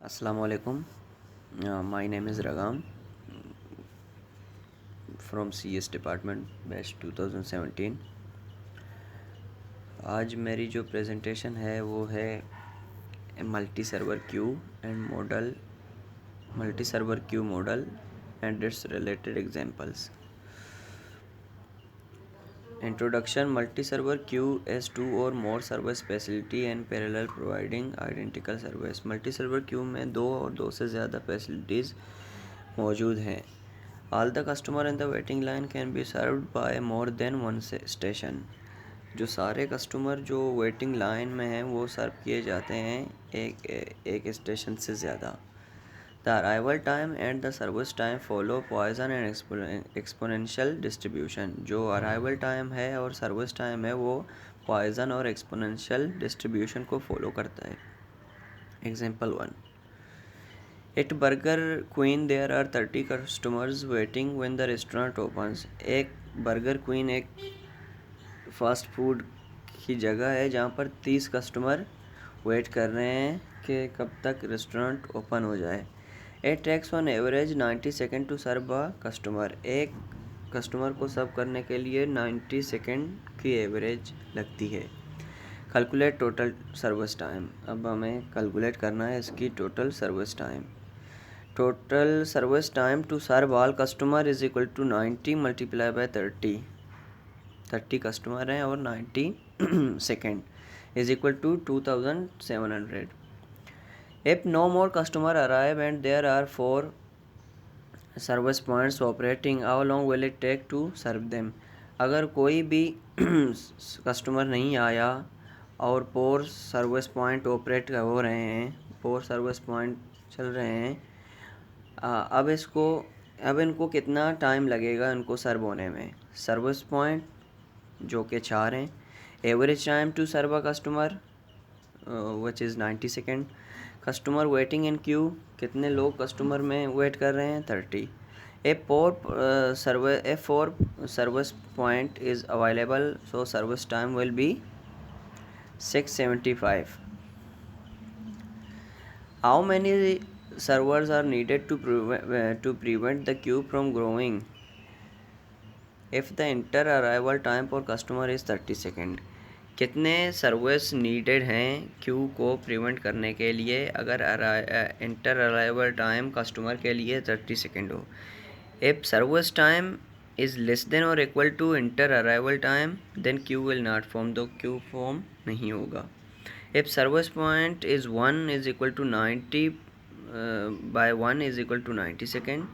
Assalamu alaikum. My name is Ragam from CS department batch 2017. आज मेरी जो presentation है वो है multi server Q model and it's related examples. Introduction. Multi-server queue is two or more server facility and parallel providing identical service. Multi-server queue में दो और दो से ज़्यादा facilities मौजूद हैं. All the customer in the waiting line can be served by more than one station. जो सारे कस्टमर जो वेटिंग लाइन में हैं वो सर्व किए जाते हैं एक स्टेशन से ज़्यादा. The arrival time and the service time follow Poisson and exponential distribution. जो arrival time है और service time है वो Poisson और exponential distribution को follow करता है. Example 1. At Burger Queen there are 30 customers waiting when the restaurant opens. एक Burger Queen एक फास्ट फूड की जगह है जहाँ पर 30 कस्टमर वेट कर रहे हैं कि कब तक रेस्टोरेंट ओपन हो जाए. It takes on average 90 second to serve a customer. एक कस्टमर को सर्व करने के लिए 90 सेकेंड की एवरेज लगती है. Calculate total service time. अब हमें कैलकुलेट करना है इसकी total service time. Total service time to serve all customer is equal to 90 multiply by 30 customer हैं और 90 second is equal to 2700. If no more customer arrive and there are 4 service points operating, how long will it take to serve them? अगर कोई भी customer नहीं आया और 4 service point operate हो रहे हैं, 4 सर्विस पॉइंट चल रहे हैं, अब इनको कितना टाइम लगेगा इनको सर्व होने में. सर्विस पॉइंट जो कि 4 हैं. Average time to serve a customer which is 90 second. Customer waiting in queue, कितने लोग कस्टमर में वेट कर रहे हैं, 30. Four service point is available, so service time will be 675. How many servers are needed to prevent the queue from growing if the inter arrival time for customer is 30 second. कितने service needed हैं queue को prevent करने के लिए अगर inter arrival time customer के लिए 30 second हो. If service time is less than और equal to inter arrival time then queue will not form, तो क्यू फॉर्म नहीं होगा. If service point is 1 is equal to 90 by 1 is equal to 90 second.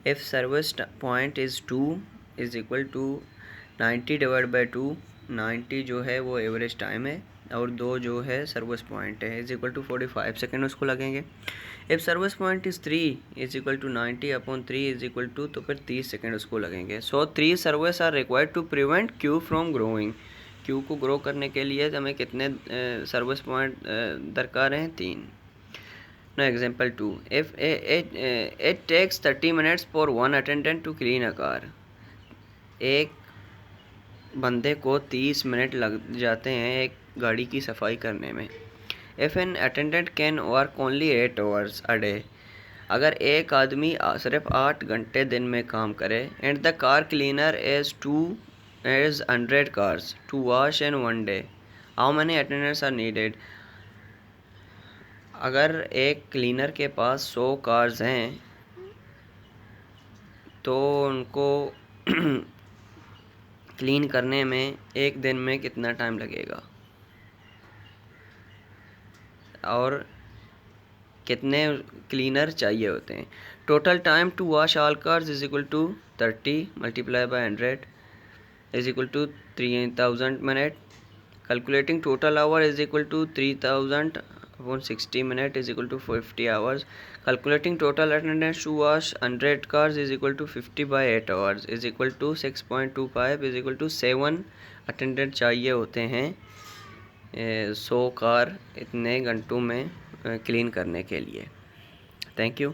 If service point is 2 is equal to 90 divide by 2. 90 जो है वो average time है और 2 जो है सर्विस पॉइंट है, इज इक्वल टू 45 सेकेंड उसको लगेंगे. If service point is 3 is equal to 90 upon 3 is equal to, तो फिर 30 सेकेंड उसको लगेंगे. So 3 service are required to prevent queue from growing. Queue को ग्रो करने के लिए हमें कितने सर्विस पॉइंट दरकार हैं, 3. No example 2. If it takes 30 minutes for 1 attendant to clean a car. एक बंदे को 30 मिनट लग जाते हैं एक गाड़ी की सफाई करने में. If an attendant can work only 8 hours a day. अगर एक आदमी सिर्फ 8 घंटे दिन में काम करे. And the car cleaner is 100 cars to wash in 1 day. How many attendants are needed. अगर एक क्लीनर के पास 100 कार्स हैं तो उनको क्लीन करने में एक दिन में कितना टाइम लगेगा और कितने क्लीनर चाहिए होते हैं. Total time to wash all cars is equal to 30 multiply by 100 is equal to 3000 minute. Calculating total hour is equal to 3000 upon 60 minute is equal to 50 hours. Calculating total attendance to wash 100 cars is equal to 50 by 8 hours is equal to 6.25 is equal to 7 attendant चाहिए होते हैं 100 car इतने घंटों में clean करने के लिए. Thank you.